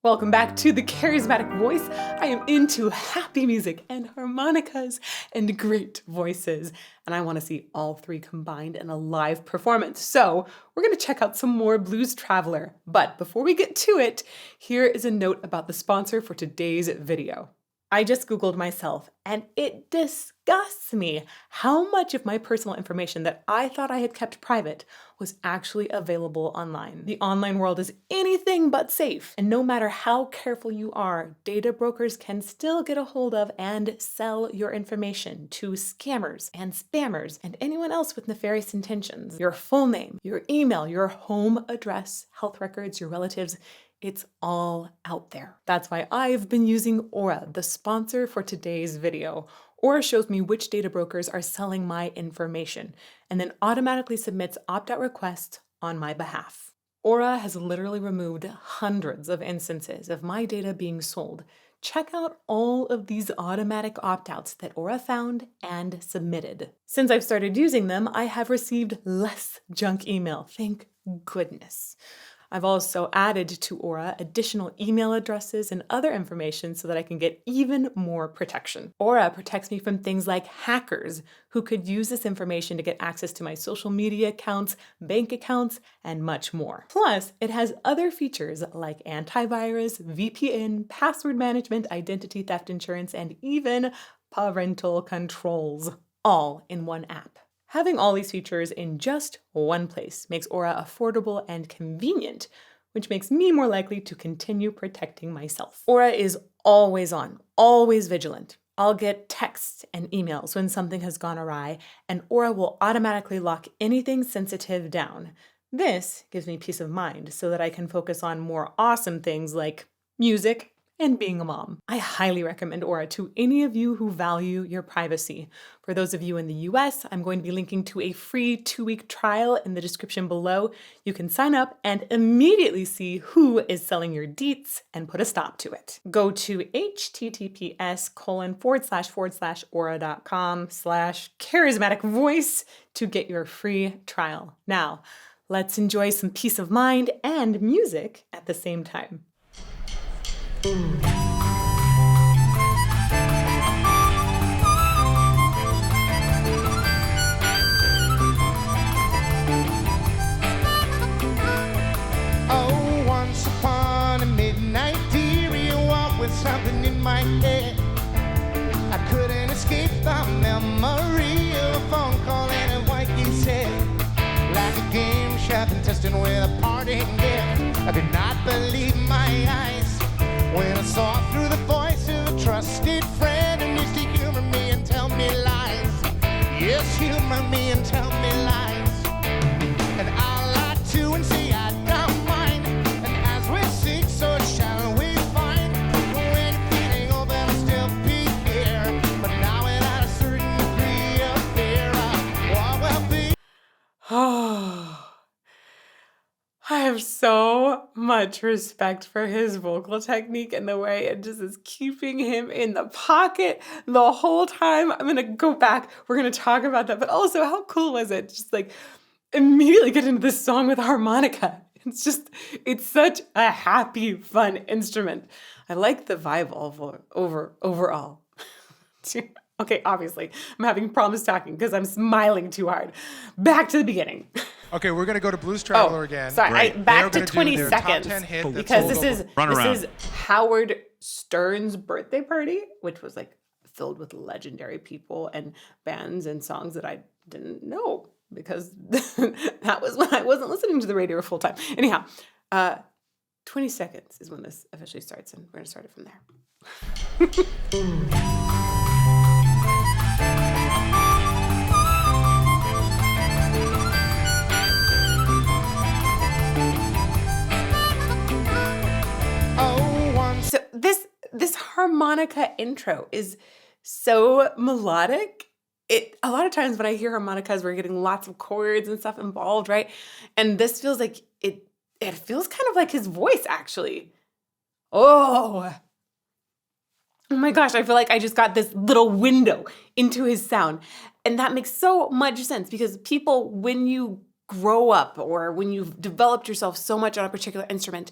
Welcome back to the Charismatic Voice. I am into happy music and harmonicas and great voices, and I want to see all three combined in a live performance. So we're going to check out some more Blues Traveler. But before we get to it, here is a note about the sponsor for today's video. I just Googled myself, and it disgusts me how much of my personal information that I thought I had kept private was actually available online. The online world is anything but safe, and no matter how careful you are, data brokers can still get a hold of and sell your information to scammers and spammers and anyone else with nefarious intentions. Your full name, your email, your home address, health records, your relatives, it's all out there. That's why I've been using Aura, the sponsor for today's video. Aura shows me which data brokers are selling my information and then automatically submits opt-out requests on my behalf. Aura has literally removed hundreds of instances of my data being sold. Check out all of these automatic opt-outs that Aura found and submitted. Since I've started using them, I have received less junk email. Thank goodness. I've also added to Aura additional email addresses and other information so that I can get even more protection. Aura protects me from things like hackers who could use this information to get access to my social media accounts, bank accounts, and much more. Plus, it has other features like antivirus, VPN, password management, identity theft insurance, and even parental controls, all in one app. Having all these features in just one place makes Aura affordable and convenient, which makes me more likely to continue protecting myself. Aura is always on, always vigilant. I'll get texts and emails when something has gone awry, and Aura will automatically lock anything sensitive down. This gives me peace of mind so that I can focus on more awesome things like music and being a mom. I highly recommend Aura to any of you who value your privacy. For those of you in the US, I'm going to be linking to a free 2-week trial in the description below. You can sign up and immediately see who is selling your deets and put a stop to it. Go to https://aura.com/charismatic voice to get your free trial. Now, let's enjoy some peace of mind and music at the same time. Oh, once upon a midnight dear, you walked with something in my head. I couldn't escape the memory of a phone call and a white key said, like a game show contestant with a parting gift. I could not believe my eyes when I saw through the voice of a trusted friend and used to humor me and tell me lies. Yes, humor me and tell me lies. And I lie to and say I don't mind. And as we seek, so shall we find. When feeling open, I'll still be here. But now without a certain degree of fear, what will be. Oh, I have so much respect for his vocal technique and the way it just is keeping him in the pocket the whole time. I'm going to go back. We're going to talk about that. But also, how cool was it? Just like immediately get into this song with harmonica. It's such a happy, fun instrument. I like the vibe overall. Okay, obviously, I'm having problems talking because I'm smiling too hard. Back to the beginning. Okay, we're going to go to Blues Traveler again. Sorry, back to They're gonna 20 do their seconds. top 10 hit that Because sold this over- is Howard Stern's birthday party, which was like filled with legendary people and bands and songs that I didn't know because that was when I wasn't listening to the radio full time. Anyhow, 20 seconds is when this officially starts, and we're going to start it from there. So this harmonica intro is so melodic. A lot of times when I hear harmonicas, we're getting lots of chords and stuff involved, right? And this feels like it feels kind of like his voice, actually. Oh my gosh, I feel like I just got this little window into his sound. And that makes so much sense because people, when you grow up or when you've developed yourself so much on a particular instrument,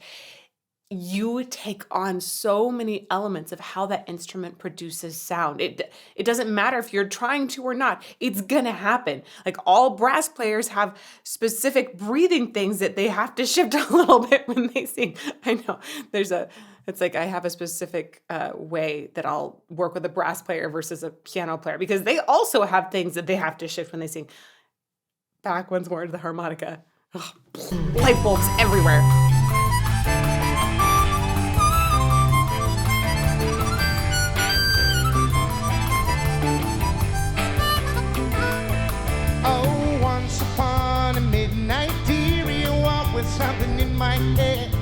you take on so many elements of how that instrument produces sound. It doesn't matter if you're trying to or not. It's gonna happen. Like all brass players have specific breathing things that they have to shift a little bit when they sing. I know it's like I have a specific way that I'll work with a brass player versus a piano player because they also have things that they have to shift when they sing. Back once more to the harmonica. Ugh, light bulbs everywhere. Oh, once upon a midnight dear, you walked with something in my head.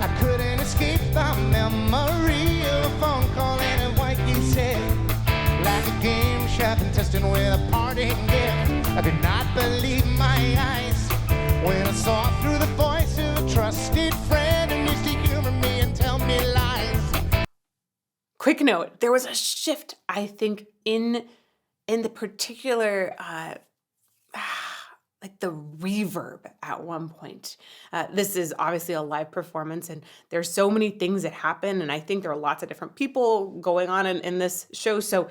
I couldn't escape the memory of a phone call and a white you said. Like a game chef and testing with a parting gift. I could not believe my eyes when I saw through the voice of a trusted friend who used to humor me and tell me lies. Quick note, there was a shift, I think, in the particular, like the reverb at one point. This is obviously a live performance, and there's so many things that happen, and I think there are lots of different people going on in this show, so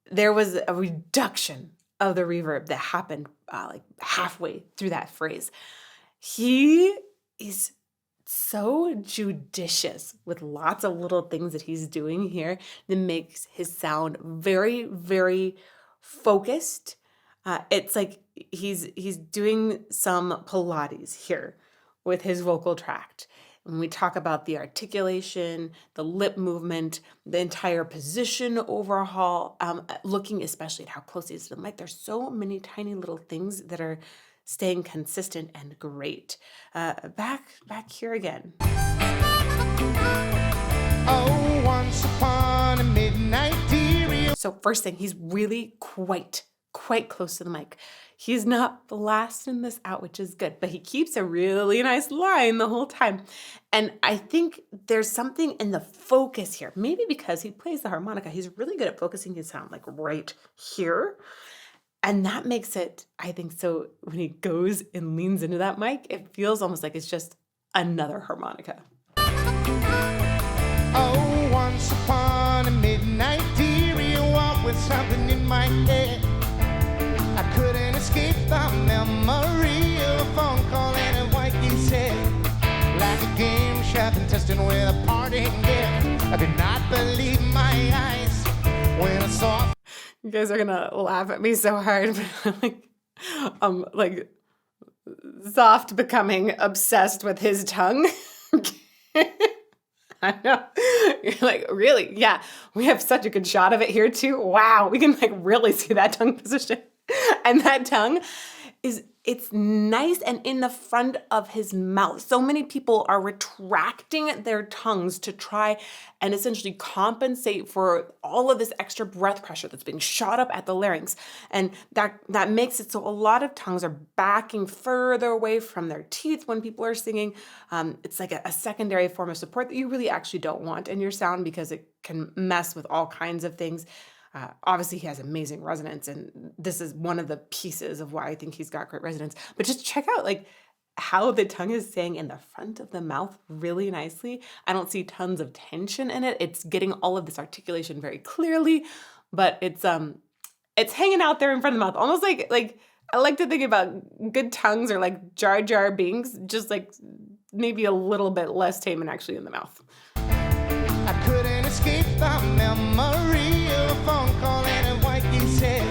there was a reduction of the reverb that happened like halfway through that phrase. He is so judicious with lots of little things that he's doing here that makes his sound very, very focused. It's like he's doing some Pilates here with his vocal tract. When we talk about the articulation, the lip movement, the entire position overhaul, looking especially at how close he is to the mic, there's so many tiny little things that are staying consistent and great. Back here again. Oh, once upon a midnight dear. So first thing, he's really quite close to the mic. He's not blasting this out, which is good, but he keeps a really nice line the whole time. And I think there's something in the focus here, maybe because he plays the harmonica. He's really good at focusing his sound like right here. And that makes it, I think, so when he goes and leans into that mic, it feels almost like it's just another harmonica. Oh, once upon a midnight dear, you walked with something in my head. I couldn't escape the memory of a phone call and a white you said. Like a game chef and testing with a parting gift. I could not believe my eyes when I saw. You guys are gonna laugh at me so hard, but like Soft becoming obsessed with his tongue. I know. You're like, really? Yeah, we have such a good shot of it here too. Wow, we can like really see that tongue position. And that tongue it's nice and in the front of his mouth. So many people are retracting their tongues to try and essentially compensate for all of this extra breath pressure that's being shot up at the larynx. And that makes it so a lot of tongues are backing further away from their teeth when people are singing. It's like a secondary form of support that you really actually don't want in your sound because it can mess with all kinds of things. Obviously, he has amazing resonance, and this is one of the pieces of why I think he's got great resonance. But just check out like how the tongue is staying in the front of the mouth really nicely. I don't see tons of tension in it. It's getting all of this articulation very clearly, but it's hanging out there in front of the mouth, almost like I like to think about good tongues are like Jar Jar Binks, just like maybe a little bit less tame and actually in the mouth. I couldn't escape the memory of a phone call and a white you said.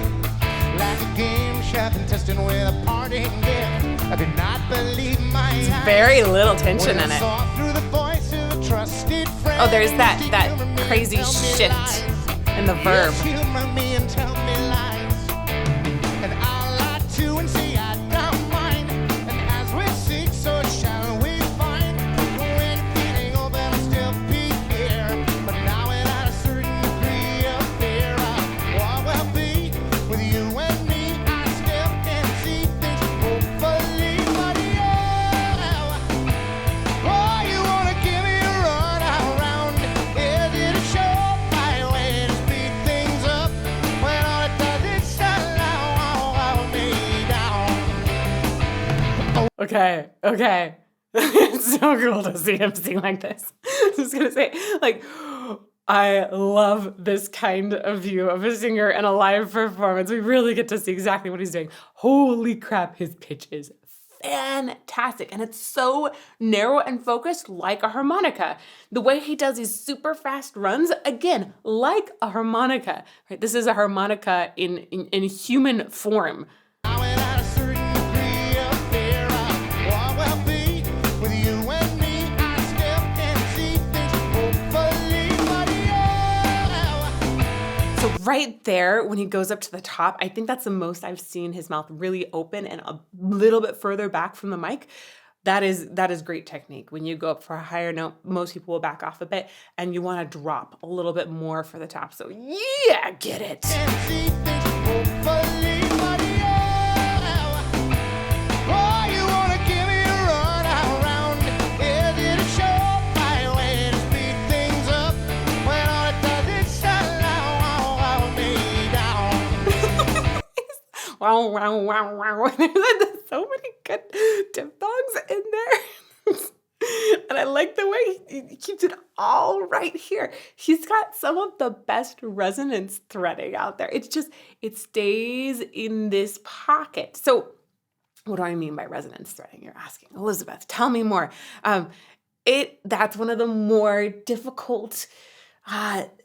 Like a game chef and testing with a parting gift. I could not believe my eyes. Very little tension in it. Through the voice of a trusted friend. Oh, there's that crazy shift in the verb. Humor me and tell me lies. And I lie to and say I don't mind. And as we seek, so shall we find. When feeling open, I'll still be here. But now without a certain degree of fear, what will be with you and me? I still can see things hopefully, but yeah. Oh, you wanna give me a run around? Is it a surefire way to speed things up? When all it does is slow me down. Okay. It's so cool to see him sing like this. I was gonna say, like, I love this kind of view of a singer and a live performance. We really get to see exactly what he's doing. Holy crap, his pitch is fantastic. And it's so narrow and focused like a harmonica. The way he does these super fast runs, again, like a harmonica. Right? This is a harmonica in human form. I went out a certain degree of fear. What will be with you and me? I still can see things hopefully, but yeah. So right there, when he goes up to the top, I think that's the most I've seen his mouth really open and a little bit further back from the mic. That is great technique. When you go up for a higher note, most people will back off a bit, and you want to drop a little bit more for the top. So yeah, get it. Can see things hopefully, but yeah. Oh, you wanna give me a run around? Is it a surefire way to speed things up? When all it does is slow me down. Wow, wow, wow, wow. There's so many good diphthongs in there. And I like the way he keeps it all right here. He's got some of the best resonance threading out there. It stays in this pocket. So what do I mean by resonance threading? You're asking, Elizabeth, tell me more. That's one of the more difficult,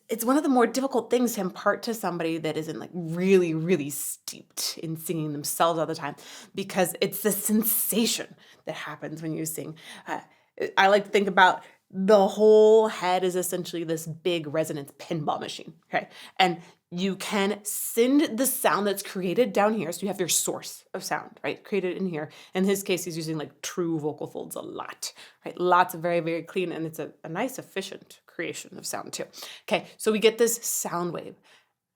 it's one of the more difficult things to impart to somebody that isn't like really, really steeped in singing themselves all the time, because it's the sensation that happens when you sing. I like to think about the whole head is essentially this big resonance pinball machine, okay? And you can send the sound that's created down here. So you have your source of sound, right? Created in here. In his case, he's using like true vocal folds a lot, right? Lots of very, very clean, and it's a nice, efficient creation of sound too. Okay, so we get this sound wave.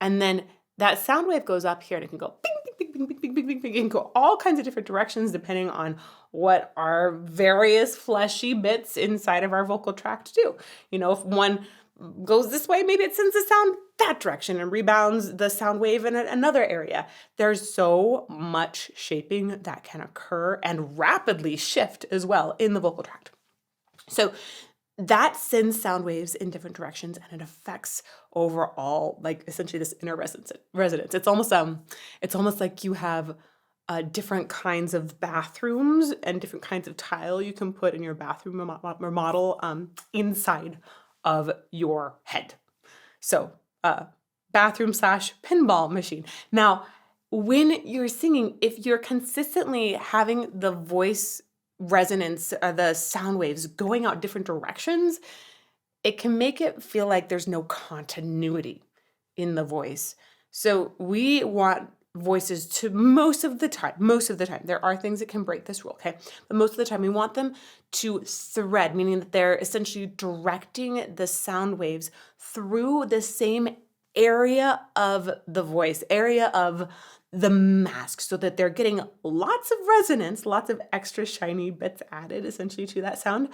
And then that sound wave goes up here and it can go bing, bing, bing, bing, bing, bing, bing, bing. It can go all kinds of different directions depending on what our various fleshy bits inside of our vocal tract do. You know, if one goes this way, maybe it sends the sound that direction and rebounds the sound wave in another area. There's so much shaping that can occur and rapidly shift as well in the vocal tract. So that sends sound waves in different directions, and it affects overall, like essentially this inner resonance. It's almost like you have different kinds of bathrooms and different kinds of tile you can put in your bathroom remodel inside of your head. So bathroom / pinball machine. Now, when you're singing, if you're consistently having the voice resonance, the sound waves going out different directions, it can make it feel like there's no continuity in the voice. So we want voices to most of the time, there are things that can break this rule, okay? But most of the time we want them to thread, meaning that they're essentially directing the sound waves through the same area of the voice, area of the mask, so that they're getting lots of resonance, lots of extra shiny bits added essentially to that sound.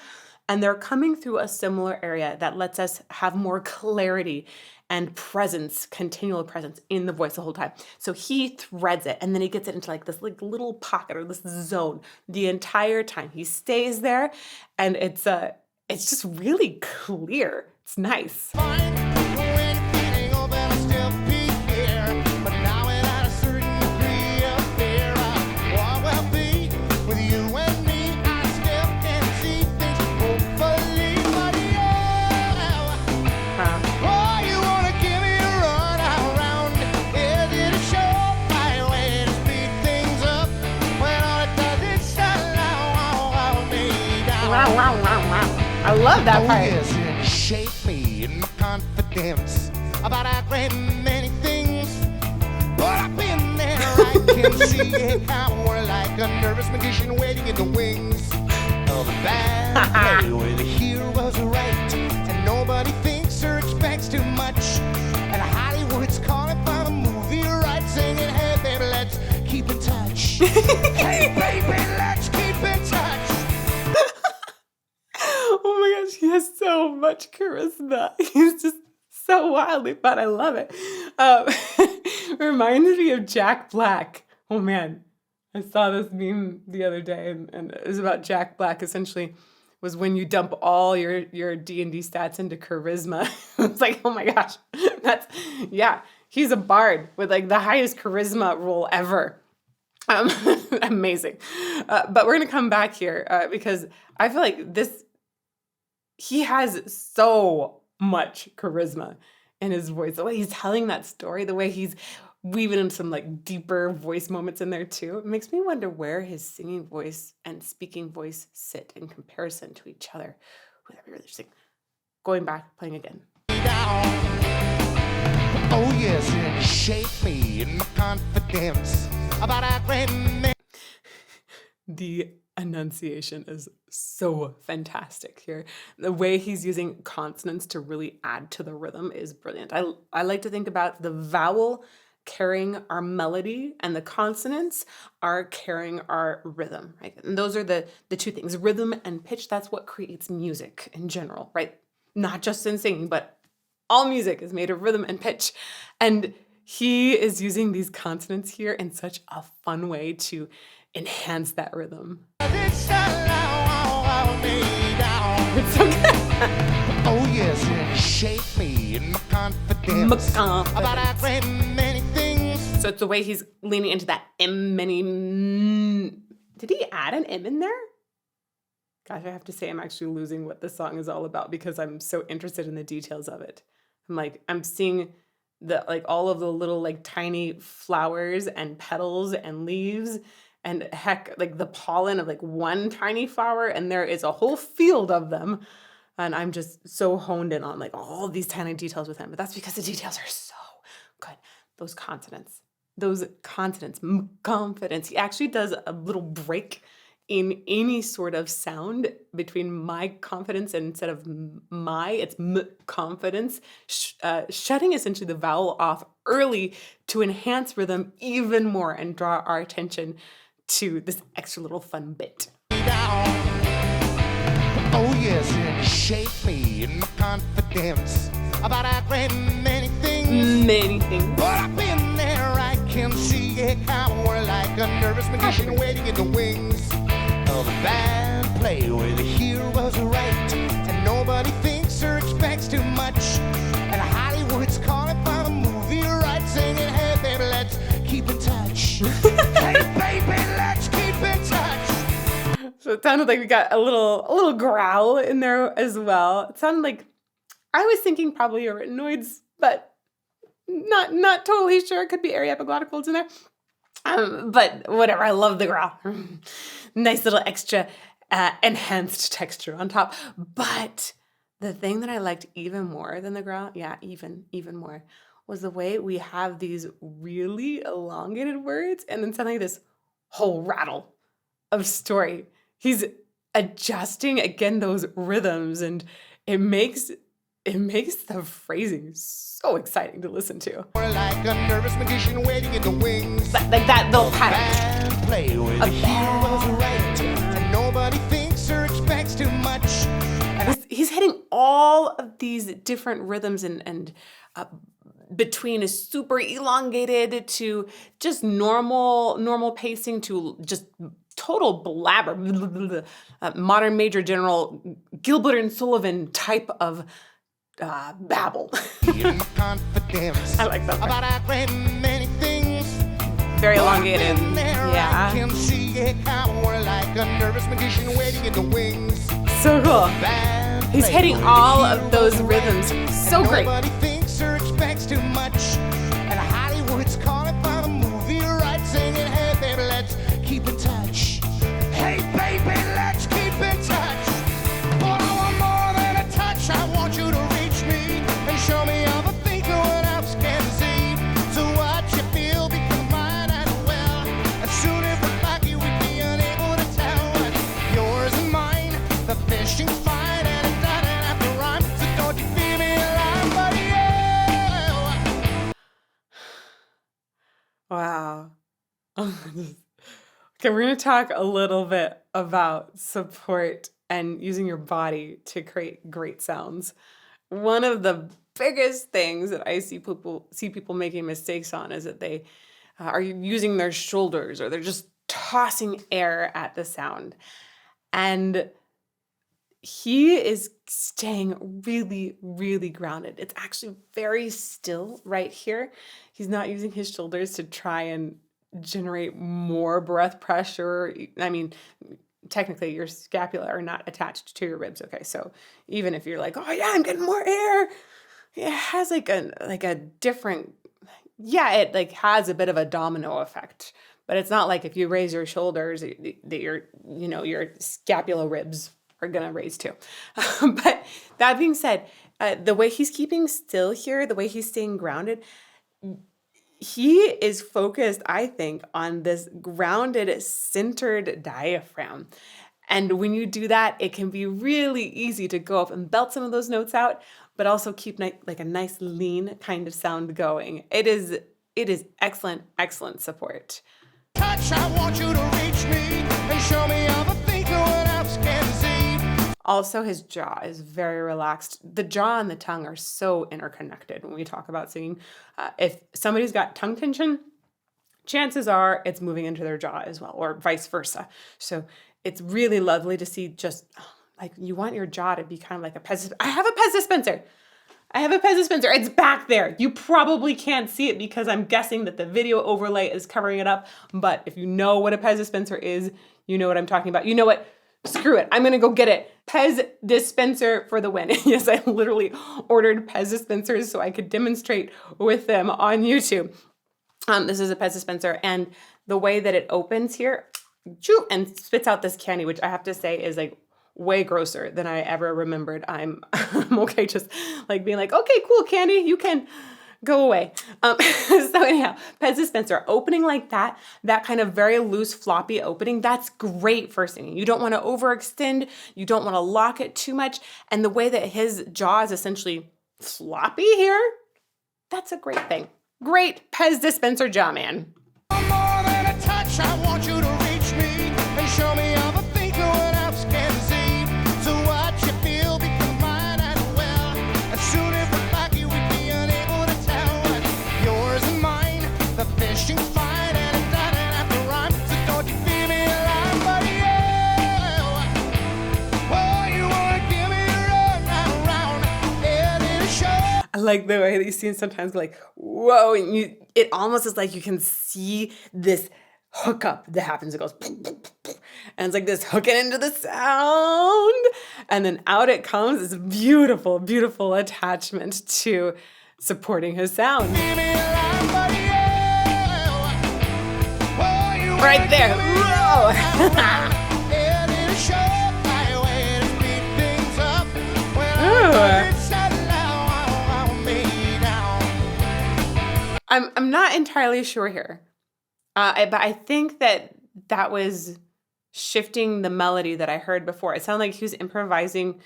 And they're coming through a similar area that lets us have more clarity and presence, continual presence in the voice the whole time. So he threads it, and then he gets it into like this like little pocket or this zone the entire time. He stays there, and it's just really clear. It's nice. Fine, when feeling open, I'll still be here. But now without a certain degree of fear, what will be with you and me? I still can see things hopefully, but yeah. Oh, you wanna give me a run around? Is it a surefire way to speed things up? When all it does is slow me down. I love that part. Yes, it shaped me in my confidence about a great many things. But I've been there, I can see it how we're like a nervous magician waiting in the wings of a bad play where the hero's right and nobody thinks or expects too much. And Hollywood's calling for the movie right, singing, hey baby, let's keep in touch. Hey baby, let's keep in touch. Oh my gosh, he has so much charisma. He's just so wildly fun. I love it. Reminds me of Jack Black. Oh man, I saw this meme the other day, and it was about Jack Black. Essentially, was when you dump all your D&D stats into charisma. It's like, oh my gosh, that's yeah. He's a bard with like the highest charisma roll ever. Amazing. But we're gonna come back here because I feel like he has so much charisma in his voice. The way he's telling that story, the way he's weaving in some like deeper voice moments in there too. It makes me wonder where his singing voice and speaking voice sit in comparison to each other. Ooh, that'd be really interesting. Going back, playing again. Oh yes, it shaped me in my confidence about our great man. The enunciation is so fantastic here. The way he's using consonants to really add to the rhythm is brilliant. I like to think about the vowel carrying our melody and the consonants are carrying our rhythm, right? And those are the two things, rhythm and pitch. That's what creates music in general, right? Not just in singing, but all music is made of rhythm and pitch. And he is using these consonants here in such a fun way to enhance that rhythm. It's so good. Oh yes, it shaped me in my confidence about our great many things. So it's the way he's leaning into that many. Did he add an M in there? Gosh, I have to say I'm actually losing what the song is all about because I'm so interested in the details of it. I'm seeing all of the little like tiny flowers and petals and leaves and heck, like the pollen of like one tiny flower, and there is a whole field of them. And I'm just so honed in on like all these tiny details with him. But that's because the details are so good. Those consonants, confidence. He actually does a little break in any sort of sound between my confidence and instead of my, it's confidence, shutting essentially the vowel off early to enhance rhythm even more and draw our attention to this extra little fun bit. Oh yes, it shaped me in my confidence about our great many things. Many things. But I've been there, I can see it cower like a nervous magician waiting in the wings of a bad play where the heroes right and nobody thinks or expects too much. And Hollywood's calling for the movie right, singing, hey baby, let's keep in touch. Hey baby, let's keep in touch. So it sounded like we got a little growl in there as well. It sounded like I was thinking probably arytenoids, but not totally sure. It could be ariepiglottic folds in there. But whatever, I love the growl. Nice little extra enhanced texture on top. But the thing that I liked even more than the growl, even more, was the way we have these really elongated words and then suddenly this whole rattle of story. He's adjusting again those rhythms, and it makes the phrasing so exciting to listen to. Like a nervous magician waiting in the wings. Like that little pattern. Play where the heroes right and nobody thinks or expects too much. He's hitting all of these different rhythms and between a super elongated to just normal pacing to just total blabber, modern Major General Gilbert and Sullivan type of babble. I like that. About our great many things. Very elongated. Yeah. I can see it cower like a nervous magician waiting in the wings. So cool. He's hitting all of those rhythms so great. Nobody thinks or expects too much. And Hollywood's calling for the movie right, singing, hey baby, let's keep in touch. Hey baby, let's keep in touch. But I want more than a touch. I want you to reach me and show me all the things no one else can see. So what you feel becomes mine as well. As soon as we're lucky, we'd be unable to tell what's yours and mine. The fishing's fine and it doesn't have to rhyme. So don't you feel me alive, but yeah. Wow. Okay, we're going to talk a little bit about support and using your body to create great sounds. One of the biggest things that I see people making mistakes on is that they are using their shoulders or they're just tossing air at the sound. And he is staying really, really grounded. It's actually very still right here. He's not using his shoulders to try and generate more breath pressure. I mean, technically your scapula are not attached to your ribs. Okay. So even if you're like, oh yeah, I'm getting more air, it has like a different, yeah, it like has a bit of a domino effect, but it's not like if you raise your shoulders that your scapula ribs are going to raise too. But that being said, the way he's keeping still here, the way he's staying grounded, he is focused, I think, on this grounded, centered diaphragm. And when you do that, it can be really easy to go up and belt some of those notes out, but also keep like a nice lean kind of sound going. It is excellent, excellent support. Touch, I want you to reach me and show me everything no one else can see. Also, his jaw is very relaxed. The jaw and the tongue are so interconnected when we talk about singing. If somebody's got tongue tension, chances are it's moving into their jaw as well, or vice versa. So it's really lovely to see just like you want your jaw to be kind of like a Pez. I have a Pez dispenser. It's back there. You probably can't see it because I'm guessing that the video overlay is covering it up. But if you know what a Pez dispenser is, you know what I'm talking about. You know what? Screw it. I'm going to go get it. Pez dispenser for the win. Yes, I literally ordered Pez dispensers so I could demonstrate with them on YouTube. This is a Pez dispenser, and the way that it opens here, and spits out this candy, which I have to say is like way grosser than I ever remembered. I'm okay just like being like, okay, cool, candy, you can go away. So anyhow, Pez dispenser opening like that kind of very loose, floppy opening, that's great for singing. You don't want to overextend. You don't want to lock it too much. And the way that his jaw is essentially floppy here, that's a great thing. Great Pez dispenser jaw, man. More than a touch, I want you to reach me and show me everything no one else can see. So what you feel becomes mine as well. As soon as we're back, you would be unable to tell what's yours and mine. The fishing's fine and it doesn't have to rhyme. So don't you feel me alive, but yeah. Oh, you wanna give me a run around, it is show. I like the way that you see him sometimes like, whoa, and it almost is like you can see this hookup that happens. It goes, and it's like this hooking into the sound, and then out it comes. This beautiful, beautiful attachment to supporting his sound. Right there. Whoa. I'm not entirely sure here, but I think that was shifting the melody that I heard before. It sounded like he was improvising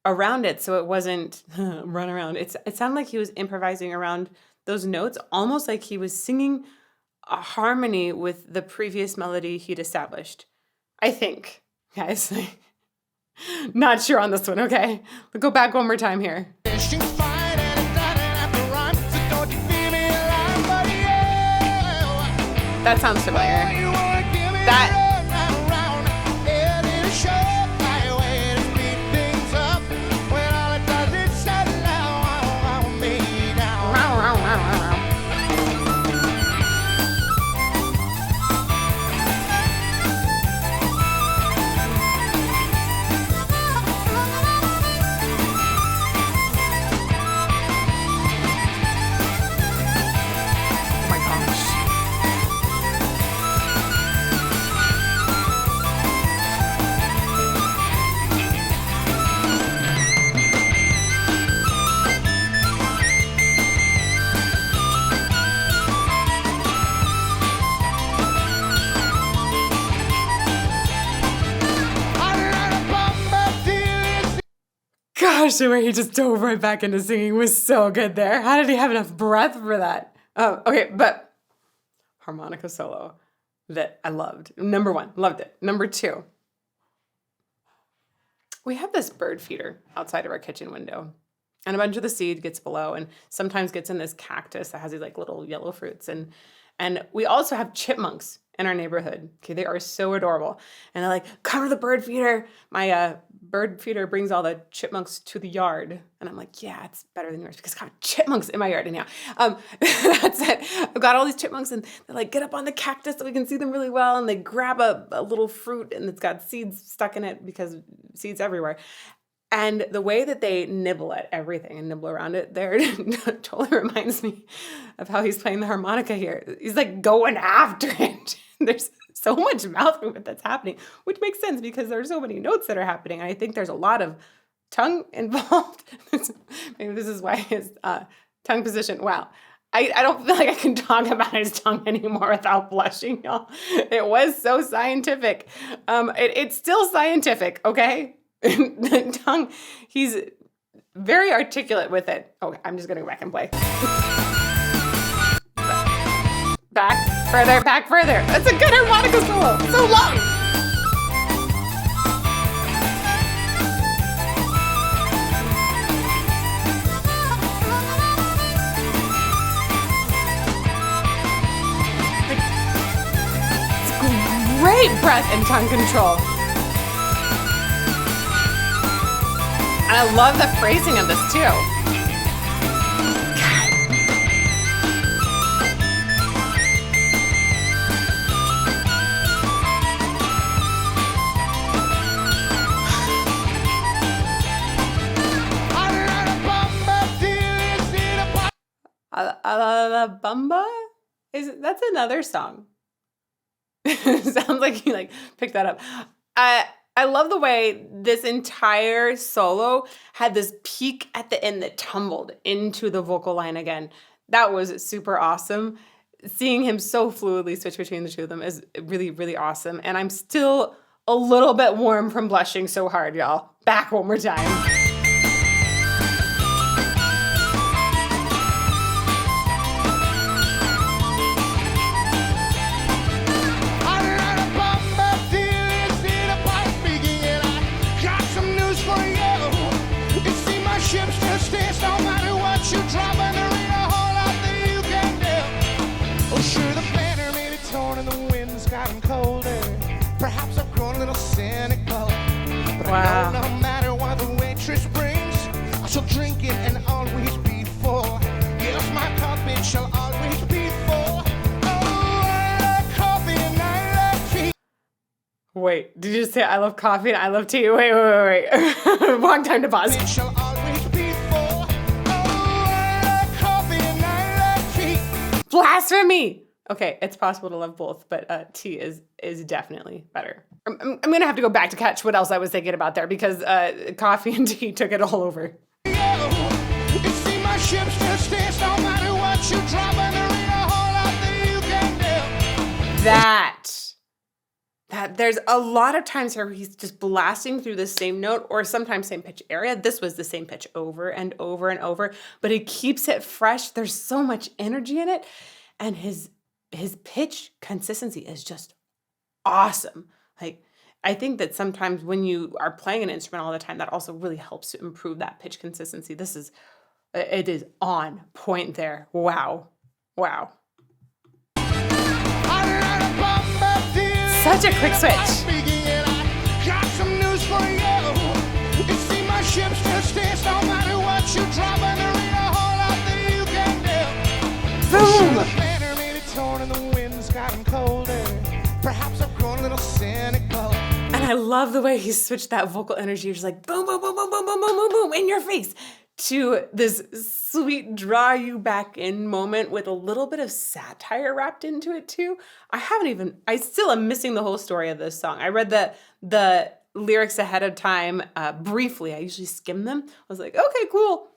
around it, so it wasn't run around. It sounded like he was improvising around those notes, almost like he was singing a harmony with the previous melody he'd established. I think, guys. Not sure on this one, okay? We'll go back one more time here. That sounds familiar. Gosh, the way he just dove right back into singing was so good there. How did he have enough breath for that? Okay, but harmonica solo that I loved. Number one, loved it. Number two, we have this bird feeder outside of our kitchen window, and a bunch of the seed gets below and sometimes gets in this cactus that has these like little yellow fruits. And we also have chipmunks in our neighborhood. Okay, they are so adorable. And they're like, come to the bird feeder. My bird feeder brings all the chipmunks to the yard. And I'm like, yeah, it's better than yours because I've got chipmunks in my yard anyhow. That's it. I've got all these chipmunks and they're like, get up on the cactus so we can see them really well. And they grab a little fruit and it's got seeds stuck in it because seeds everywhere. And the way that they nibble at everything and nibble around it there totally reminds me of how he's playing the harmonica here. He's like going after it. There's so much mouth movement that's happening, which makes sense because there's so many notes that are happening. And I think there's a lot of tongue involved. Maybe this is why his tongue position. Wow. I don't feel like I can talk about his tongue anymore without blushing, y'all. It was so scientific. It's still scientific, okay? The tongue, he's very articulate with it. Okay, I'm just gonna go back and play. Back further. That's a good harmonica solo. So long. It's great breath and tongue control. And I love the phrasing of this too. Bumba? That's another song. Sounds like you picked that up. I love the way this entire solo had this peak at the end that tumbled into the vocal line again. That was super awesome. Seeing him so fluidly switch between the two of them is really, really awesome. And I'm still a little bit warm from blushing so hard, y'all. Back one more time. Wow. No matter what the waitress brings, I shall drink it and always be full. Yes, my cup it shall always be full. Oh, I love coffee and I love tea. Wait, did you just say I love coffee and I love tea? Wait. Long time to pause. It shall always be full. Oh, I love coffee and I love tea. Blasphemy! Okay, it's possible to love both, but tea is definitely better. I'm going to have to go back to catch what else I was thinking about there because coffee and tea took it all over. That there's a lot of times where he's just blasting through the same note or sometimes same pitch area. This was the same pitch over and over and over, but he keeps it fresh. There's so much energy in it. And his pitch consistency is just awesome. I think that sometimes when you are playing an instrument all the time, that also really helps to improve that pitch consistency. It is on point there. Wow. Such a quick switch. Got some news for you. You see my ships just dance no matter what you drop in the arena, whole lot that you can do. Boom. The banner made it torn and the wind's gotten colder. Perhaps I've grown a little cynical. And I love the way he switched that vocal energy, just like boom, boom, boom, boom, boom, boom, boom, boom, boom, in your face, to this sweet draw you back in moment with a little bit of satire wrapped into it too. I still am missing the whole story of this song. I read the lyrics ahead of time briefly. I usually skim them. I was like, okay, cool.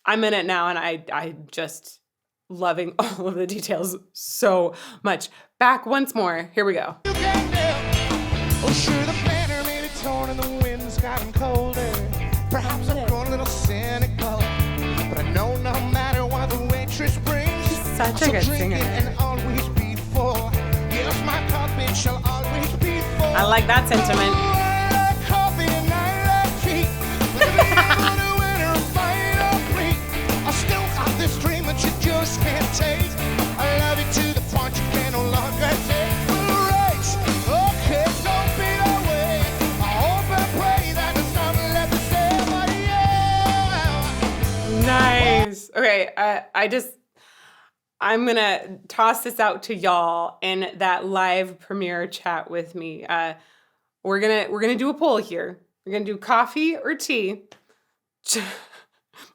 I'm in it now, and I just loving all of the details so much. Back once more. Here we go. Oh, sure, the banner made it torn and the wind's gotten colder. Perhaps I've grown a little cynical, but I know no matter what the waitress brings, Such a good singer. And always be full. Yes, my cup it shall always be full. I like that sentiment. Oh, I love coffee and I love tea. I still have this dream that you just can't take. I love it to the point you can no longer take. guys. Okay, I'm gonna toss this out to y'all in that live premiere chat with me. We're gonna do a poll here. We're gonna do coffee or tea. I'm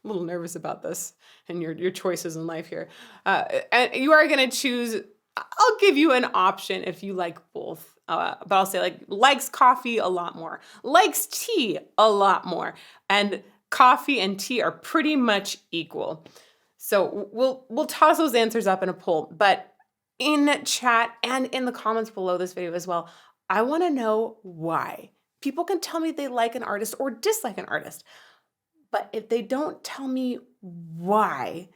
a little nervous about this and your choices in life here. And you are gonna choose. I'll give you an option if you like both. But I'll say likes coffee a lot more, likes tea a lot more, and coffee and tea are pretty much equal. So we'll toss those answers up in a poll, but in chat and in the comments below this video as well, I want to know why. People can tell me they like an artist or dislike an artist, but if they don't tell me why,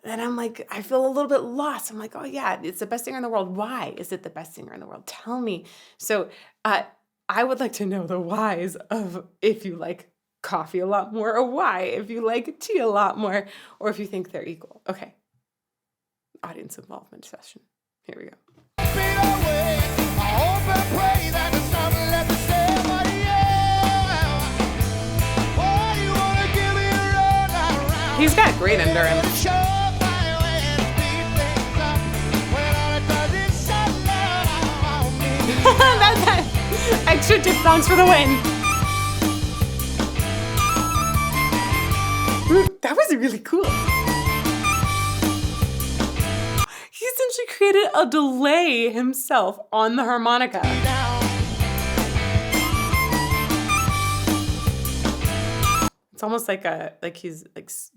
then I'm like, I feel a little bit lost. I'm like, oh yeah, it's the best singer in the world. Why is it the best singer in the world? Tell me. So I would like to know the whys of if you like coffee a lot more, or why if you like tea a lot more, or if you think they're equal. Okay. Audience involvement session. Here we go. He's got great endurance. That's that extra diphthongs for the win. That was really cool. He essentially created a delay himself on the harmonica. It's almost like he's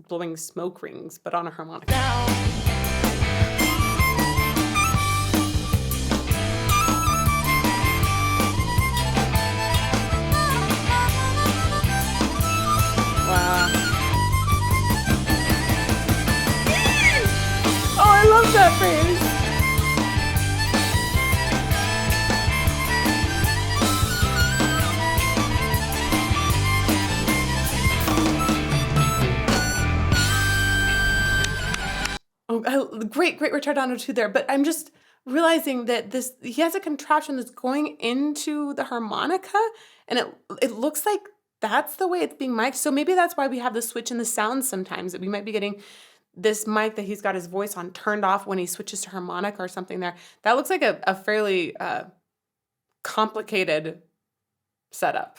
blowing smoke rings, but on a harmonica. Wow. Oh, I love that phrase. Oh, great retardando too there. But I'm just realizing that he has a contraption that's going into the harmonica, and it looks like that's the way it's being mic'd. So maybe that's why we have the switch in the sound sometimes, that we might be getting this mic that he's got his voice on turned off when he switches to harmonica or something there. That looks like a fairly complicated setup.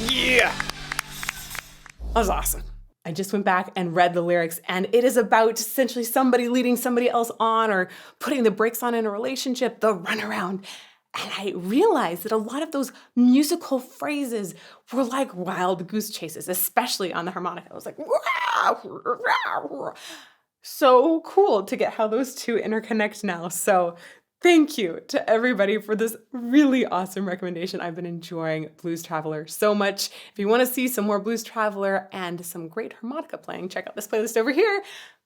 Yeah! That was awesome. I just went back and read the lyrics, and it is about essentially somebody leading somebody else on or putting the brakes on in a relationship, the runaround. And I realized that a lot of those musical phrases were like wild goose chases, especially on the harmonica. I was like, wow, so cool to get how those two interconnect now. So thank you to everybody for this really awesome recommendation. I've been enjoying Blues Traveler so much. If you want to see some more Blues Traveler and some great harmonica playing, check out this playlist over here.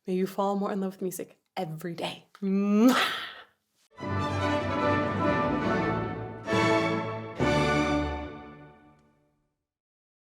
May you fall more in love with music every day. Mwah!